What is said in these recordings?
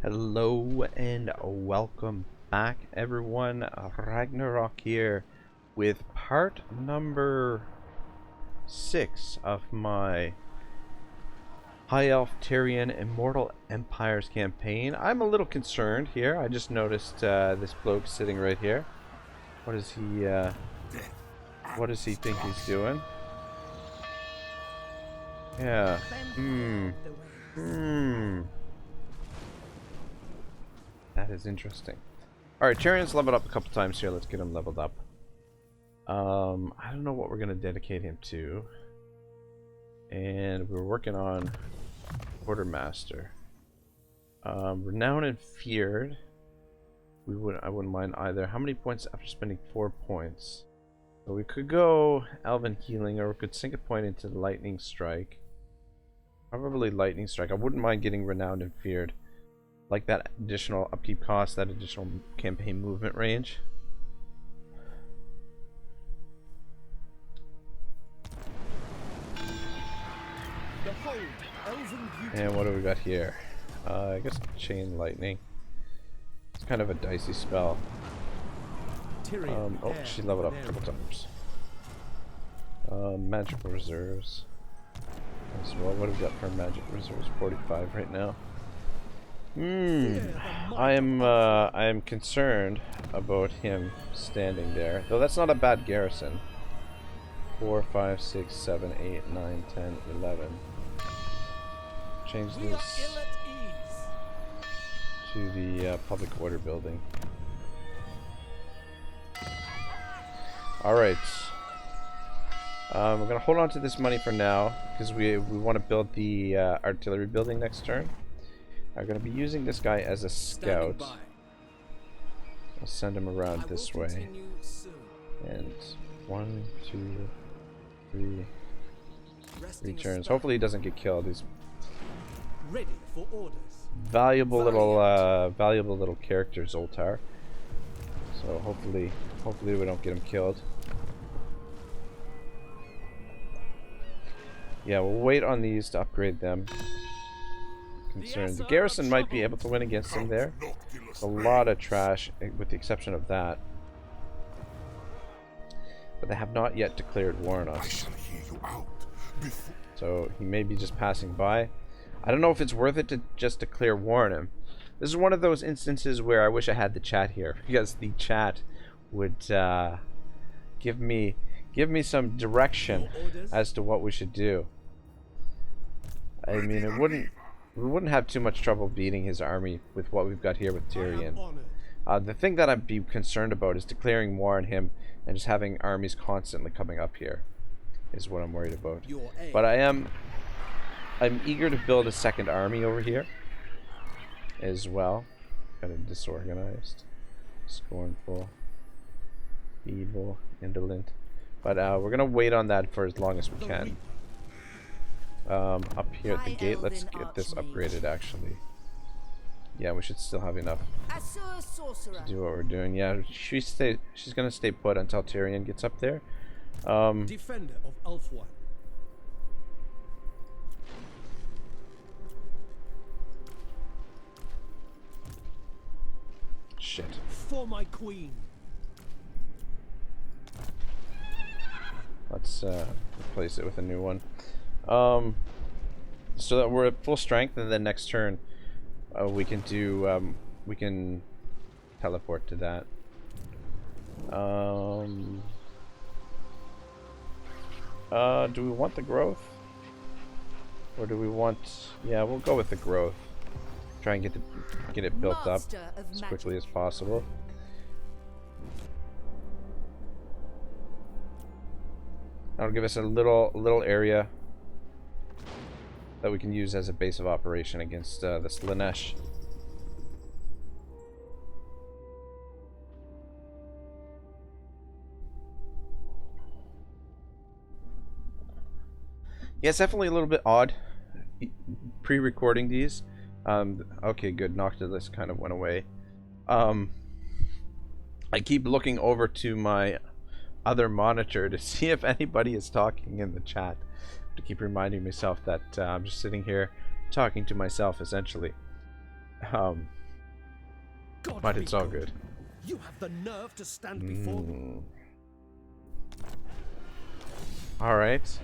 Hello and welcome back, everyone. Ragnarok here with part number 6 of my High Elf Tyrion Immortal Empires campaign. I'm a little concerned here. I just noticed this bloke sitting right here. What does he think he's doing? Yeah. That is interesting. Alright, Tyrion's leveled up a couple times here. Let's get him leveled up. I don't know what we're going to dedicate him to. And we're working on Quartermaster. Renowned and Feared. I wouldn't mind either. How many points after spending 4 points? So we could go Elven Healing, or we could sink a point into the Lightning Strike. Probably Lightning Strike. I wouldn't mind getting Renowned and Feared. Like that additional upkeep cost, that additional campaign movement range. And what do we got here? I guess Chain Lightning. It's kind of a dicey spell. Oh, she leveled up a couple times. Magical Reserves. As well, what have we got for Magic Reserves? 45 right now. I am concerned about him standing there. Though that's not a bad garrison. 4, 5, 6, 7, 8, 9, 10, 11. Change this to the public order building. Alright. We're going to hold on to this money for now because we want to build the artillery building next turn. I'm going to be using this guy as a scout. I'll send him around this way. And 1, 2, 3 turns. Hopefully he doesn't get killed. He's valuable little character, Zoltar. So hopefully we don't get him killed. Yeah, we'll wait on these to upgrade them. Concerned. The garrison might be able to win against him there. It's a lot of trash, with the exception of that. But they have not yet declared war on us. So he may be just passing by. I don't know if it's worth it to just declare war on him. This is one of those instances where I wish I had the chat here, because the chat would give me some direction as to what we should do. I mean, we wouldn't have too much trouble beating his army with what we've got here with Tyrion. The thing that I'd be concerned about is declaring war on him and just having armies constantly coming up here is what I'm worried about. But I'm eager to build a second army over here as well. Kind of disorganized, scornful, evil, indolent. But we're gonna wait on that for as long as we can. Up here at the gate, let's get this upgraded actually. Yeah, we should still have enough to do what we're doing. Yeah, she's gonna stay put until Tyrion gets up there. Defender of Elf One. Shit. For my queen. Let's replace it with a new one. So that we're at full strength, and then next turn we can do we can teleport to that. Do we want the growth, or do we want? Yeah, we'll go with the growth. Try and get it built up as quickly as possible. That'll give us a little area that we can use as a base of operation against this Slanesh. Yeah, it's definitely a little bit odd pre-recording these. Okay, good. Noctilus kind of went away. I keep looking over to my other monitor to see if anybody is talking in the chat. To keep reminding myself that I'm just sitting here talking to myself essentially. God But be it's all good. You have the nerve to stand before me. All right.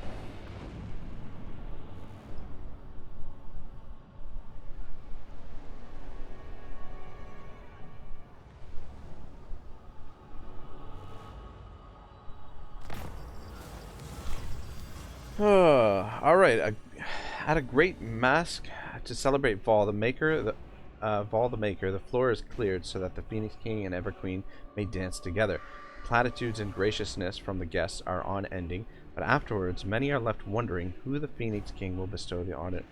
All right. At a great mask to celebrate Vol the Maker, the floor is cleared so that the Phoenix King and Everqueen may dance together. Platitudes and graciousness from the guests are unending, but afterwards many are left wondering who the Phoenix King will bestow the honor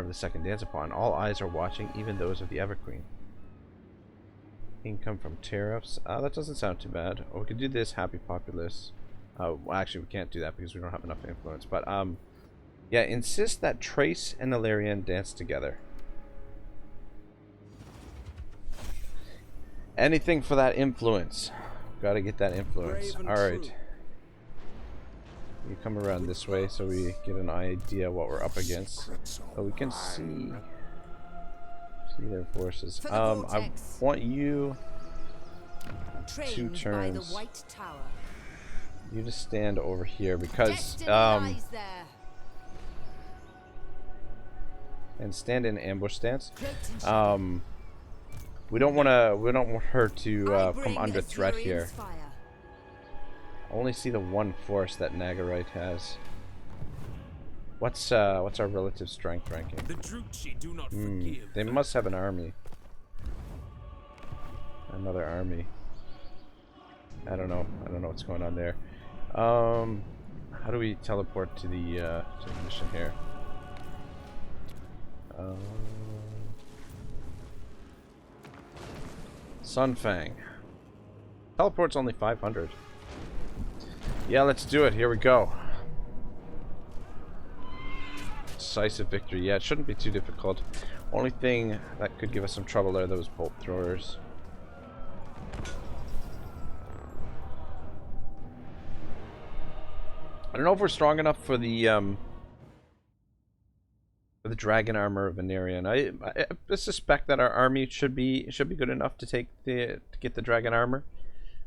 of the second dance upon. All eyes are watching, even those of the Everqueen. Income from tariffs. That doesn't sound too bad. Oh, we could do this. Happy populace. Well, actually, we can't do that because we don't have enough influence. But yeah, insist that Trace and Aenarion dance together. Anything for that influence. Gotta get that influence. Alright. You come around this way so we get an idea what we're up against. So we can see their forces. I want you 2 turns. You just stand over here because and stand in ambush stance. We don't want her to come under threat here. Only see the one force that Nagarite has. What's our relative strength ranking? They must have an army. Another army. I don't know what's going on there. How do we teleport to the mission here? Sunfang. Teleport's only 500. Yeah, let's do it. Here we go. Decisive victory. Yeah, it shouldn't be too difficult. Only thing that could give us some trouble are those bolt throwers. I don't know if we're strong enough for the dragon armor of Aenarion. I suspect that our army should be good enough to get the dragon armor.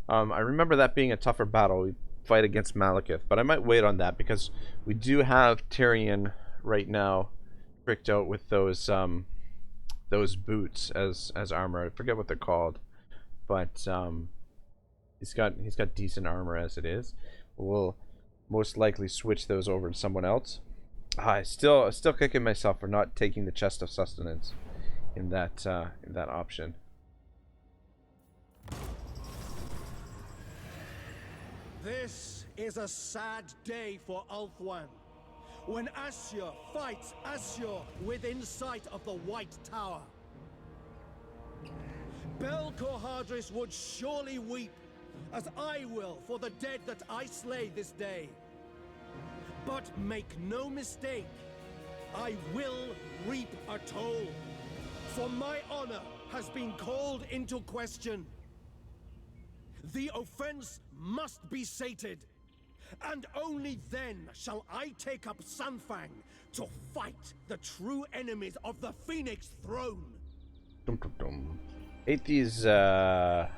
I remember that being a tougher battle. We fight against Malekith, but I might wait on that because we do have Tyrion right now tricked out with those boots as armor. I forget what they're called, but he's got decent armor as it is. We'll most likely switch those over to someone else. I still kicking myself for not taking the chest of sustenance in that option. This is a sad day for Ulthuan, when Ashur fights Ashur within sight of the White Tower. Bel-Korhadris would surely weep, as I will for the dead that I slay this day. But make no mistake, I will reap a toll, for my honor has been called into question. The offense must be sated, and only then shall I take up Sunfang to fight the true enemies of the Phoenix Throne. Hate these battles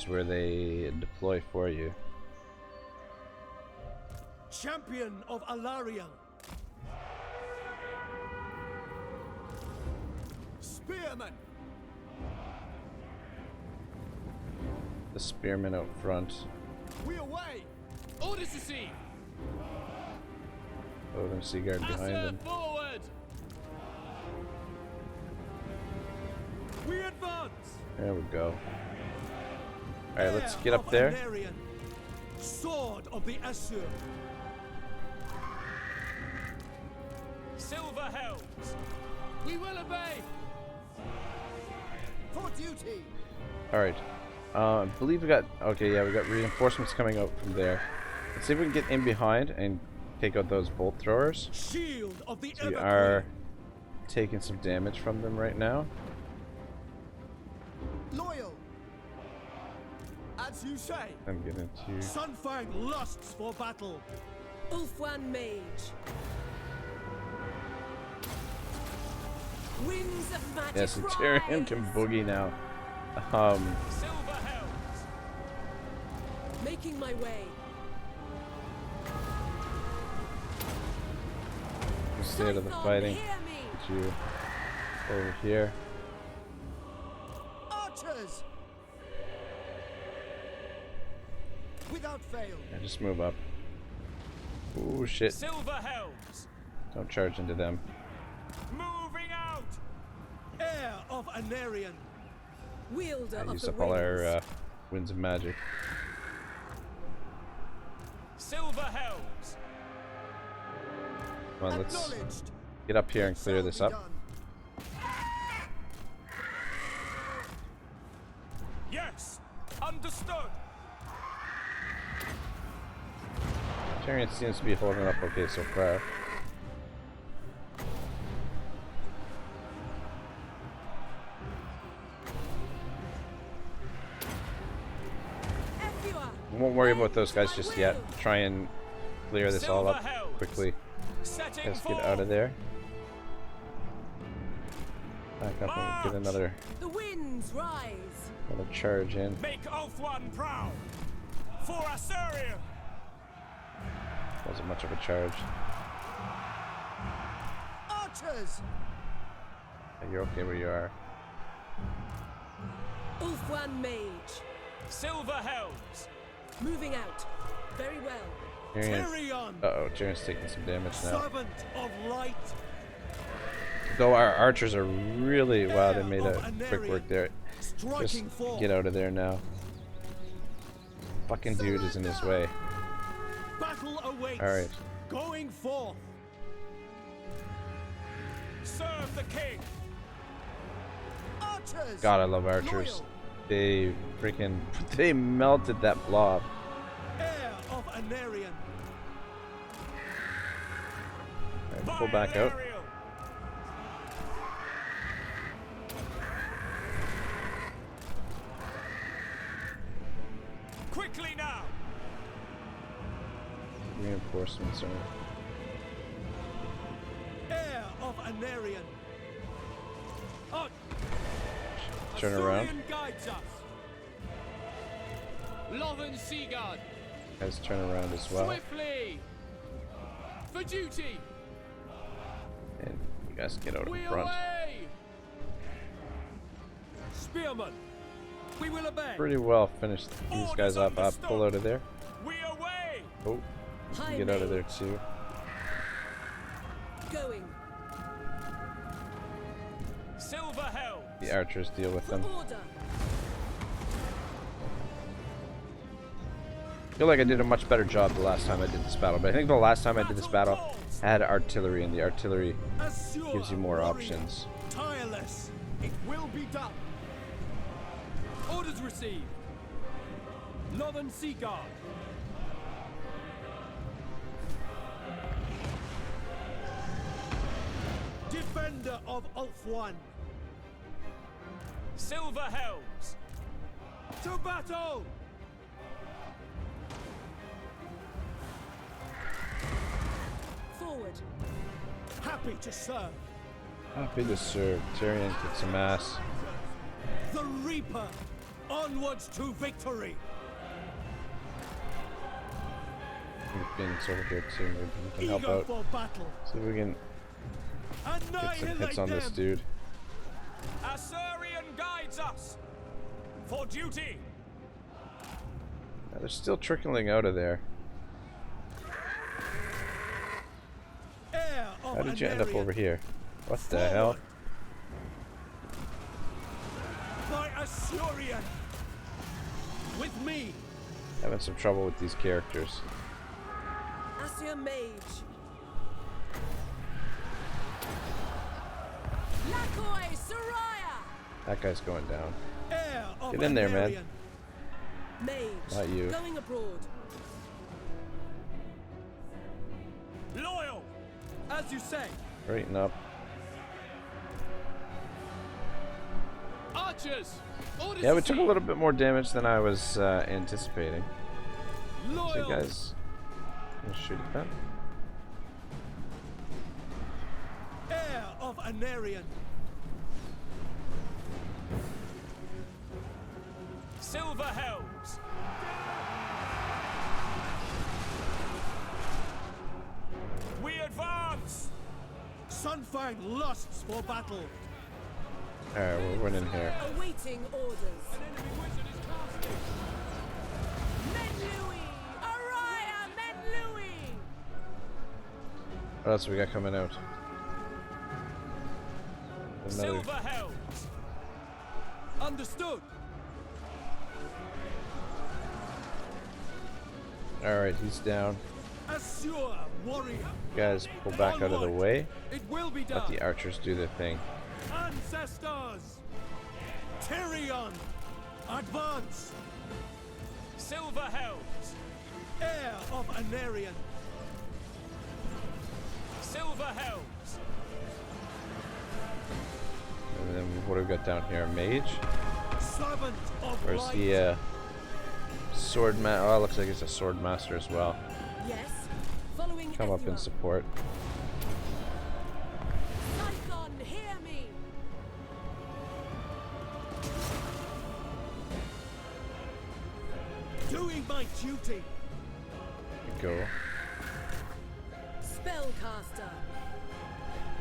where they deploy for you. Champion of Aenarion. Spearman. The spearmen out front. We away. Orders received. Odin Seaguard behind them. Forward. We advance. There we go. Alright, let's get up there. Aenarion, sword of the Ashur. Silver Helms. We will obey. For duty. Alright. I believe we got... Okay, yeah, we got reinforcements coming out from there. Let's see if we can get in behind and take out those bolt throwers. Shield of the We are taking some damage from them right now. Loyal. As you say. I'm getting to... Sunfang lusts for battle. Ulthuan Mage. Winds of magic. Yes, Tyrion can boogie now. Um, Silver helms. Making my way. stay out of the Scython, fighting. hear me. Get you over here. Archers! Without fail. And just move up. Ooh, shit. Silver helms. Don't charge into them. Moving out. Heir of Aenarion. Wielder I of used the up all our rings. winds of magic. Silver helms. Come on, let's Acknowledged. get up here and clear this Shall be up. done. Yes. Understood. Tyrion seems to be holding up okay so far. Efua. We won't worry about those guys just yet. Try and clear this all up Silver helms. quickly. Setting Let's get forth. out of there. Back up and get another The winds rise. charge in. Make Ulthuan proud. For Aenarion. Wasn't much of a charge. Archers! You're okay where you are. Ulthuan mage. Silver helms. Moving out. Very well. Tyrion! Uh-oh, Tyrion's taking some damage now. Servant of light. Though our archers are really... Wow, they made Heir a of quick work Aenarion. there. Just Striking forth. get out of there now. Fucking dude is in his way. Battle awaits. Alright. Going forth. Serve the king. Archers! God, I love archers. Loyal. They freaking... They melted that blob. Heir of Aenarion. Alright, pull back out. Aenarion. Quickly now. Reinforcements are... Heir of Aenarion. Turn around. Aenarion guides us. Lothern Seaguard. Guys, turn around as well. Swiftly. For duty. And you guys get out We in front. away. Spearmen. We will obey. Pretty well finished these guys up. Pull out of there. We away. Oh, High get out of there mage. too. Going. Silver helm. The archers deal with For them. order. I feel like I did a much better job the last time I did this battle, but I think the last time I did this battle I had artillery, and the artillery Assure gives you more warrior. options. Tireless. It will be done. Orders received. Lothern Seaguard. Defender of Ulthuan. Silver helms. To battle. Forward. Happy to serve. Happy to serve. Tyrion kicks some ass. The Reaper. Onwards to victory. Phoenix over here too. Maybe we can help Eager out. for battle. See if we can get some Annihilate hits on this them. dude. Aenarion guides us. For duty. Yeah, they're still trickling out of there. Heir of How did you end up Aenarion. over here? What the hell? By Aenarion. With me. Having some trouble with these characters. Assia mage. Lakoi Soraya. That guy's going down. Heir of Get in there, man. Aenarion. Mage. Not you. Going abroad. Loyal. As you say. Straighten up. Archers. Orders Yeah, we took a received. little bit more damage than I was anticipating. So Loyal. guys, let's shoot at that. Heir of Aenarion. Silver Helms. We advance. Sunfang lusts for battle. Alright, we're winning here. Awaiting orders. Menlui! Araya Menlui! What else we got coming out? Another. Silver Helms. Understood. Alright, he's down. Assure, warrior. Guys, pull back out of the way. It will be done. Let the archers do their thing. Ancestors. Tyrion. Advance. Silver Helms. Heir of Aenarion. Silver Helms. And then what do we got down here? A mage? Servant of Where's light. the sword oh, it looks like it's a sword master as well. Yes. Following Come up in Ezra. support. Typhon, hear me! Doing my duty. Go. Spellcaster.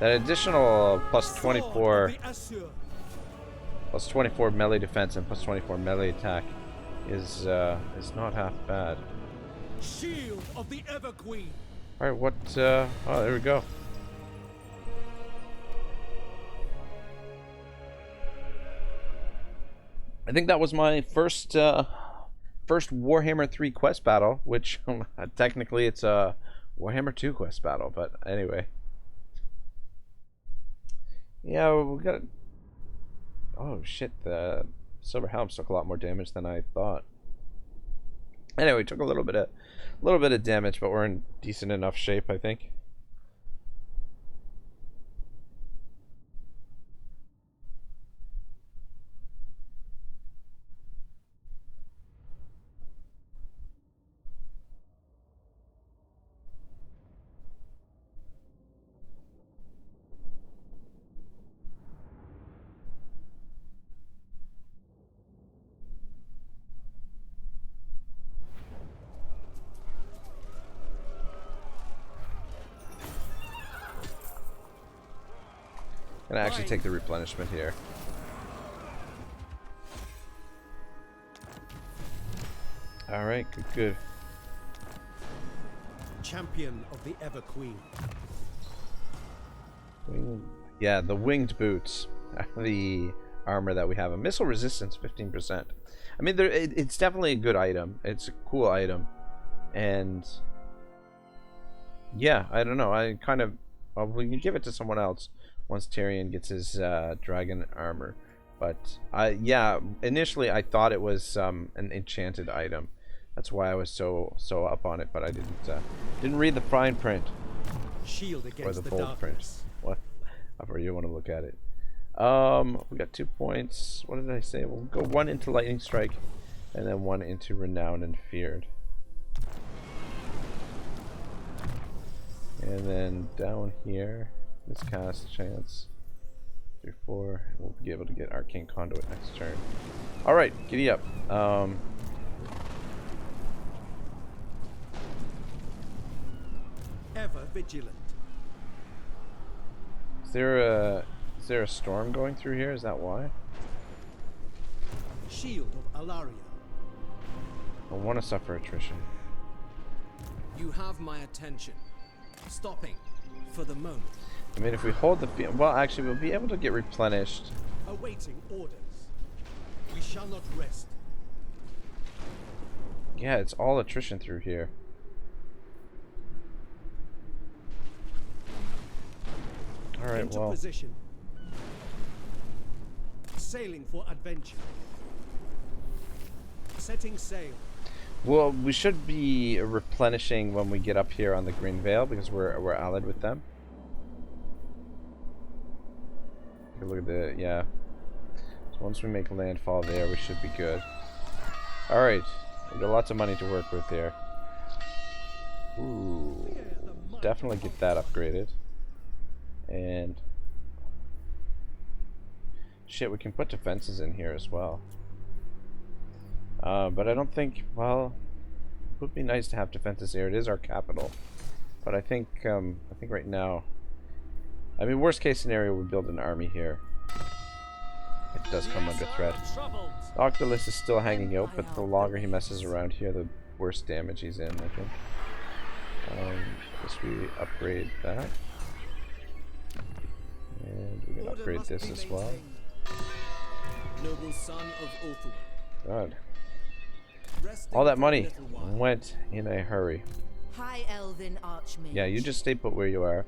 That additional plus Sword 24 of the Assur. plus 24 melee defense and plus 24 melee attack is not half bad. Shield of the Ever Queen. All right, what? Oh, there we go. I think that was my first Warhammer 3 quest battle, which technically it's a Warhammer 2 quest battle, but anyway. Yeah, we got. Oh shit! The silver helms took a lot more damage than I thought. Anyway, we took a little bit of damage, but we're in decent enough shape, I think. Gonna actually take the replenishment here. Alright, good. Champion of the Ever Queen. Yeah, the winged boots. The armor that we have. A missile resistance 15%. I mean, it's definitely a good item. It's a cool item. And yeah, I don't know. I kind of... Well, we can give it to someone else once Tyrion gets his dragon armor. But yeah, initially I thought it was an enchanted item. That's why I was so up on it, but I didn't read the fine print Shield or against the the bold print. darkness. What? However you want to look at it. We got 2 points. What did I say? We'll go 1 into lightning strike, and then 1 into renowned and feared. And then down here, miscast chance. 3, 4. We'll be able to get Arcane Conduit next turn. Alright, giddy up. Ever vigilant. Is there a storm going through here? Is that why? Shield of Aenarion. I want to suffer attrition. You have my attention. Stopping for the moment. I mean, if we hold the field, well, actually, we'll be able to get replenished. Awaiting orders. We shall not rest. Yeah, it's all attrition through here. All right, Into well. position. Sailing for adventure. Setting sail. Well, we should be replenishing when we get up here on the Green Vale because we're allied with them. Okay, look at the yeah. So once we make landfall there, we should be good. All right, we got lots of money to work with here. Ooh, definitely get that upgraded. And shit, we can put defenses in here as well. But I don't think, well, it would be nice to have defenses here. It is our capital. But I think right now, I mean, worst case scenario, we build an army here. It does come under threat. Noctilus is still hanging out, but the longer he messes around here, the worse damage he's in, I think. Guess we upgrade that. And we can upgrade this as well. Noble son of Ulthuan. God. Resting All that for a money little while. went in a hurry. High Elven Archmage. Yeah, you just stay put where you are.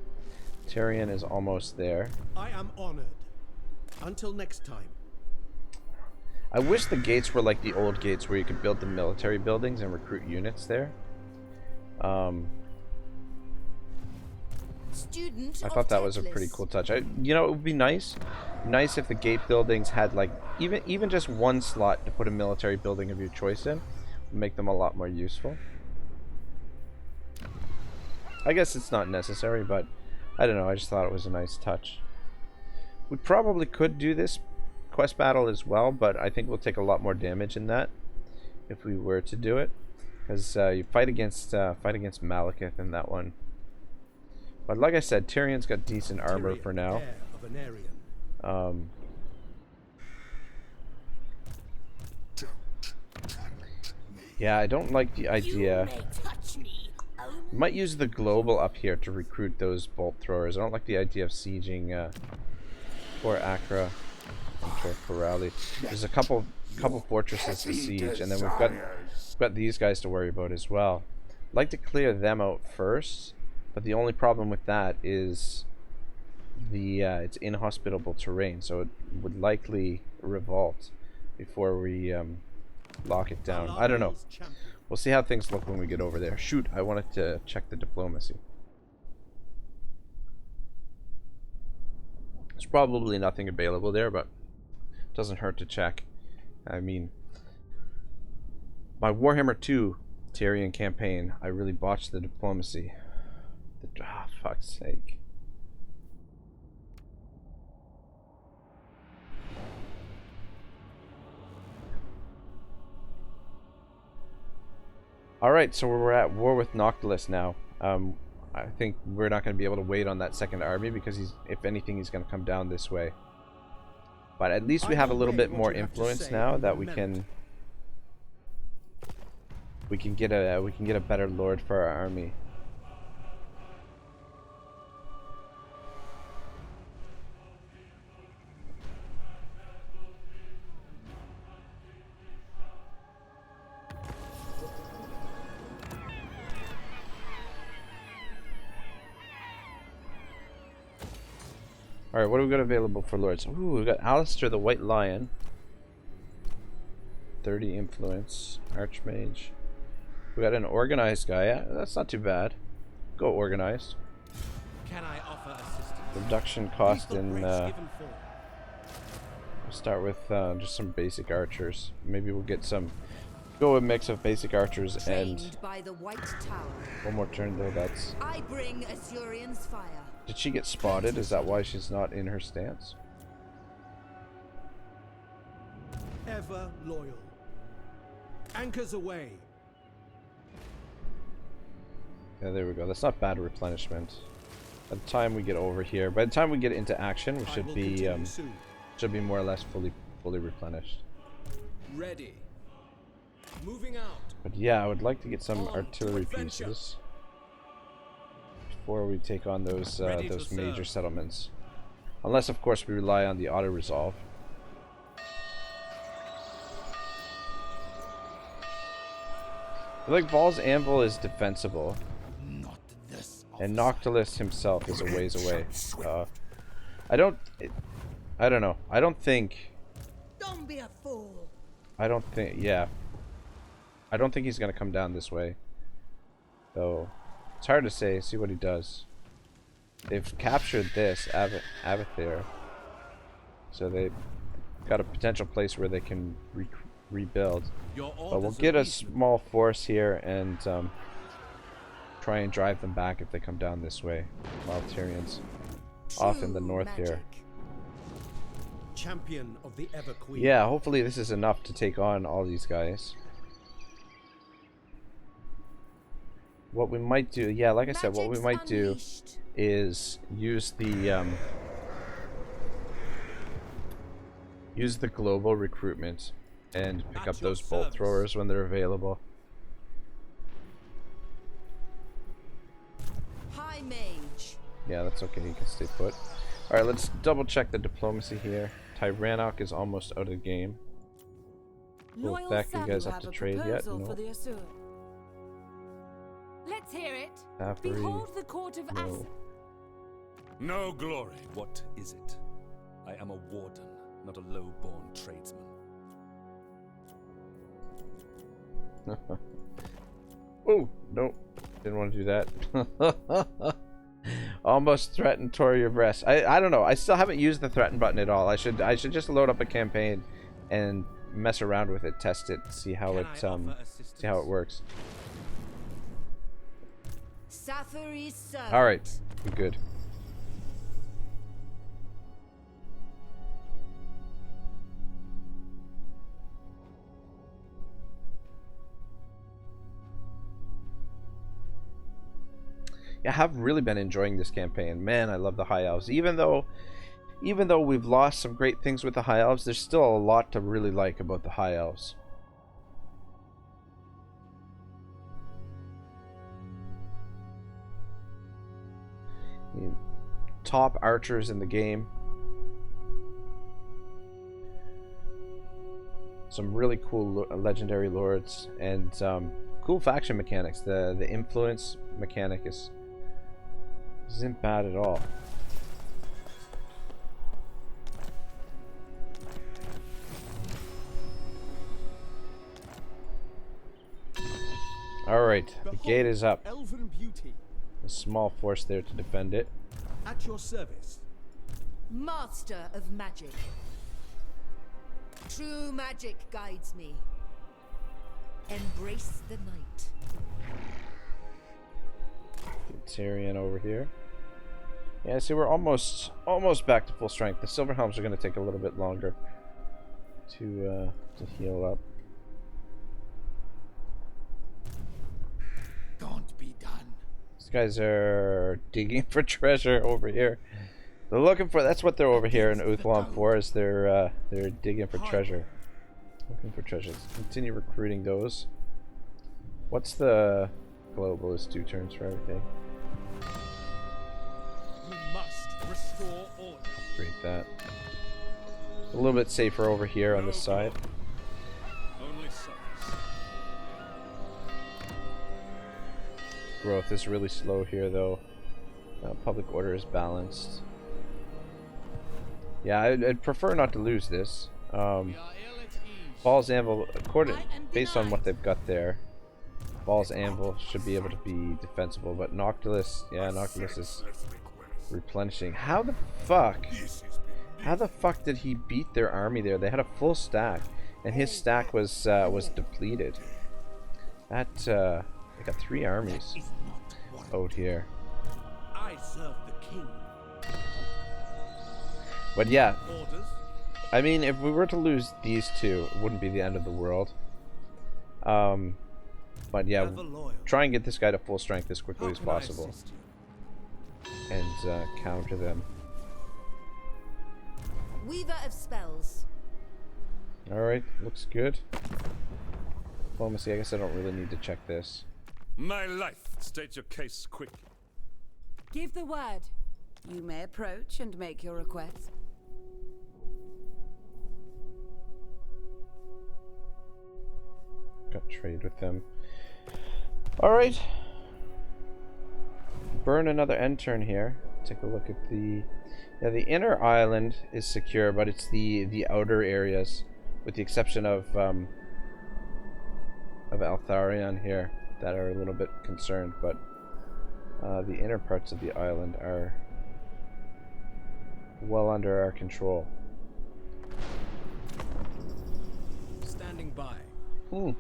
Tyrion is almost there. I am honored. Until next time. I wish the gates were like the old gates where you could build the military buildings and recruit units there. Student I of thought that was a Teclis. pretty cool touch. You know, it would be nice if the gate buildings had like even just one slot to put a military building of your choice in. Would make them a lot more useful. I guess it's not necessary, but I don't know. I just thought it was a nice touch. We probably could do this quest battle as well, but I think we'll take a lot more damage in that if we were to do it, because you fight against Malekith in that one. But like I said, Tyrion's got decent armor Tyrion, for now. heir of Aenarion. Yeah, I don't like the idea. Might use the global up here to recruit those bolt throwers. I don't like the idea of sieging poor Acra and Corrali. There's a couple fortresses to siege, and then we've got these guys to worry about as well. I'd like to clear them out first, but the only problem with that is it's inhospitable terrain, so it would likely revolt before we lock it down. I don't know. We'll see how things look when we get over there. Shoot, I wanted to check the diplomacy. There's probably nothing available there, but it doesn't hurt to check. I mean, my Warhammer 2 Tyrion campaign, I really botched the diplomacy. Fuck's sake. Alright, so we're at war with Noctilus now. I think we're not going to be able to wait on that second army because if anything, he's going to come down this way. But at least we have a little bit more influence now that we can get a better lord for our army. Alright, what do we got available for lords? Ooh, we got Alistair the White Lion. 30 influence. Archmage. We got an organized guy. Yeah, that's not too bad. Go organized. Can I offer assistance? Reduction cost in... Given form. We'll start with just some basic archers. Maybe we'll get some... Go a mix of basic archers and... Trained by the White Tower. One more turn though, that's... I bring Asurion's fire. Did she get spotted? Is that why she's not in her stance? Ever loyal. Anchors away. Yeah, there we go. That's not bad replenishment. By the time we get over here, by the time we get into action, we I should will be continue soon. more or less fully replenished. Ready. Moving out. But yeah, I would like to get some On to artillery adventure. pieces before we take on those Ready to major serve. settlements. Unless, of course, we rely on the auto resolve. I feel like Val's Anvil is defensible, and Noctilus himself is a ways away. I don't know. I don't think Don't be a fool. yeah. I don't think he's gonna come down this way. Though it's hard to say. See what he does. They've captured this Abathir, so they've got a potential place where they can rebuild. Your But we'll orders get are a reasonable. small force here and try and drive them back if they come down this way. While Tyrion's off in the True north here. magic. Champion of the Ever Queen. Yeah, hopefully this is enough to take on all these guys. what we might do, yeah, like I said, what we Magic's might do unleashed. is use the global recruitment and pick At up your those bolt service. throwers when they're available. High mage. Yeah, that's okay. You can stay put. All right, let's double check the diplomacy here. Tyrannoc is almost out of the game. Cool. Loyal Beck, you Sabu guys up have to a trade yet? proposal No. for the Asur. Let's hear it. Thafiri, Behold the court of no. As. No glory. What is it? I am a warden, not a low-born tradesman. Oh, nope. Didn't want to do that. Almost threatened Tory of Rest. I don't know. I still haven't used the threaten button at all. I should just load up a campaign and mess around with it, test it, see how Can it I offer assistance? see how it works. Safari's servant. All right, we're good. I have really been enjoying this campaign. Man, I love the High Elves. Even though we've lost some great things with the High Elves, there's still a lot to really like about the High Elves. Top archers in the game. Some really cool legendary lords and cool faction mechanics. The influence mechanic isn't bad at all. All right, the gate is up. Elven beauty. A small force there to defend it. At your service. Master of magic. True magic guides me. Embrace the night. Tyrion over here. Yeah, see, we're almost back to full strength. The Silverhelms are going to take a little bit longer to heal up. Can't be done. These guys are digging for treasure over here. They're looking for. That's what they're over here in Uthlam for. Is they're digging for treasure. Looking for treasure. Let's continue recruiting those. What's the global? Is 2 turns for everything. We must restore order. Upgrade that. A little bit safer over here on this side. Only service. Growth is really slow here, though. Public order is balanced. Yeah, I'd prefer not to lose this. We are ill at ease. Ball's Anvil, based on what they've got there, Ball's Anvil should be able to be defensible, but Noctilus, yeah, Noctilus is replenishing. How the fuck did he beat their army there? They had a full stack, and his stack was depleted. That, they got 3 armies out here. I serve the king. But yeah, Orders. I mean, if we were to lose these 2, it wouldn't be the end of the world. But yeah, Ever loyal. try and get this guy to full strength as quickly How as can I possible, assist you? and counter them. Weaver of spells. Alright, looks good. Diplomacy, I guess I don't really need to check this. My life. State your case quickly. Give the word. You may approach and make your request. Got trade with them. Alright. Burn another end turn here. Take a look at the... Yeah, the inner island is secure, but it's the outer areas, with the exception of Eltharion here, that are a little bit concerned, but the inner parts of the island are well under our control. Standing by. I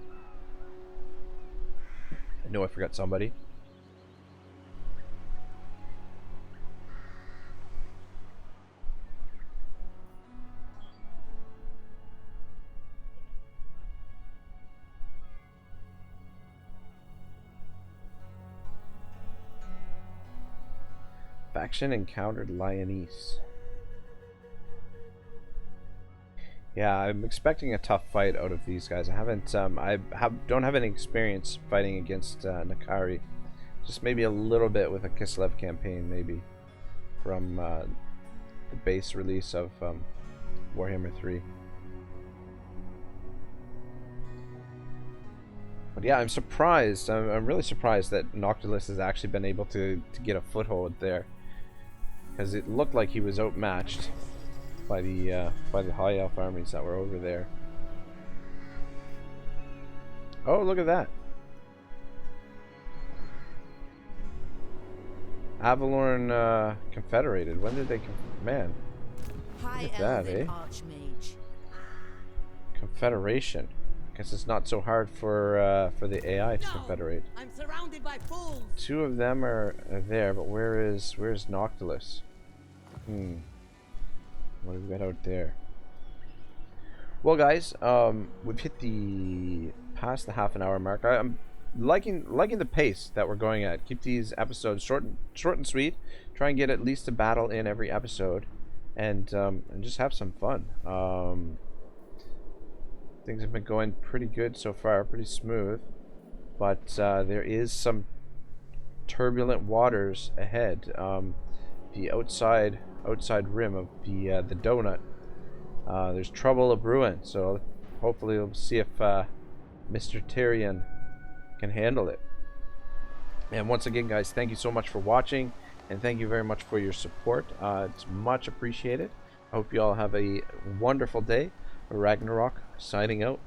know I forgot somebody. Faction encountered Lioness. Yeah, I'm expecting a tough fight out of these guys. I haven't, don't have any experience fighting against Nakari. Just maybe a little bit with a Kislev campaign, maybe from the base release of Warhammer 3. But yeah, I'm surprised. I'm really surprised that Noctilus has actually been able to get a foothold there, because it looked like he was outmatched by the High Elf armies that were over there. Oh, look at that! Avalorn Confederated. When did they? Man, High look at that, Elven eh? Archmage. Confederation. Guess it's not so hard for the AI to confederate. I'm surrounded by fools. Two of them are there, but where's Noctilus? What have we got out there? Well, guys, we've hit past the half-an-hour mark. I'm liking the pace that we're going at. Keep these episodes short and sweet. Try and get at least a battle in every episode, and just have some fun. Things have been going pretty good so far, pretty smooth, but there is some turbulent waters ahead. The outside rim of the donut. There's trouble a brewing, so hopefully we'll see if Mr. Tyrion can handle it. And once again, guys, thank you so much for watching, and thank you very much for your support. It's much appreciated. I hope you all have a wonderful day. Ragnarok signing out.